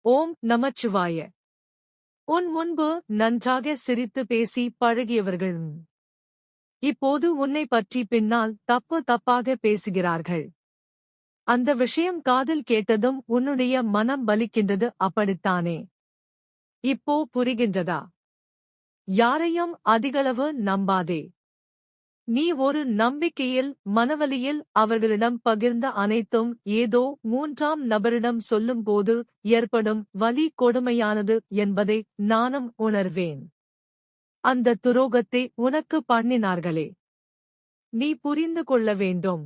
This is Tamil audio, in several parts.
ஓம் நமச்சிவாய. உன் முன்பு நன்றாக சிரித்து பேசி பழகியவர்கள் இப்போது உன்னை பற்றி பின்னால் தப்பாக பேசுகிறார்கள். அந்த விஷயம் காதில் கேட்டதும் உன்னுடைய மனம் வலிக்கின்றது, அப்படித்தானே? இப்போ புரிகின்றதா? யாரையும் அதிகளவு நம்பாதே. நீ ஒரு நம்பிக்கையில் மனவலியில் அவர்களிடம் பகிர்ந்த அனைத்தும் ஏதோ மூன்றாம் நபரிடம் சொல்லும்போது ஏற்படும் வலி கொடுமையானது என்பதை நானும் உணர்வேன். அந்த துரோகத்தை உனக்கு பண்ணினார்களே, நீ புரிந்து கொள்ள வேண்டும்.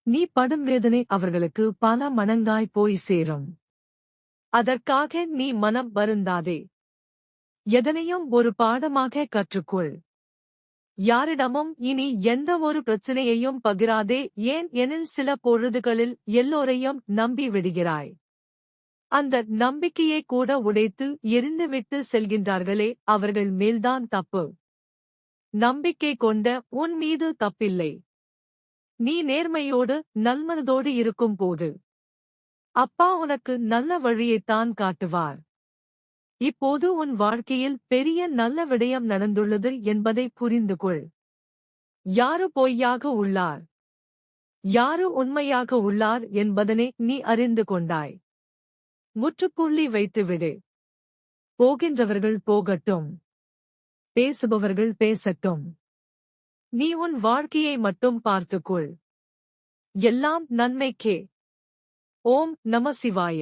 நீ படும் வேதனை அவர்களுக்கு பல மடங்காய் போய் சேரும். அதற்காக நீ மனம் வருந்தாதே. எதனையும் ஒரு பாடமாக கற்றுக்கொள். யாரிடமும் இனி எந்த ஒரு பிரச்சனையையும் பகிராதே. ஏன் எனில் சில பொழுதுகளில் எல்லோரையும் நம்பி விடுகிறாய். அந்த நம்பிக்கையை கூட உடைத்து எரிந்துவிட்டு செல்கின்றார்களே, அவர்கள் மேல்தான் தப்பு. நம்பிக்கை கொண்ட உன் மீது தப்பில்லை. நீ நேர்மையோடு நல்மனதோடு இருக்கும் போது அப்பா உனக்கு நல்ல வழியைத்தான் காட்டுவார். இப்போது உன் வாழ்க்கையில் பெரிய நல்ல விடயம் நடந்துள்ளது என்பதை புரிந்து கொள். யாரு பொய்யாக உள்ளார், யாரு உண்மையாக உள்ளார் என்பதனை நீ அறிந்து கொண்டாய். முற்றுப்புள்ளி வைத்துவிடு. போகின்றவர்கள் போகட்டும், பேசுபவர்கள் பேசட்டும். நீ உன் வாழ்க்கையை மட்டும் பார்த்துக்கொள். எல்லாம் நன்மைக்கே. ஓம் நம சிவாய.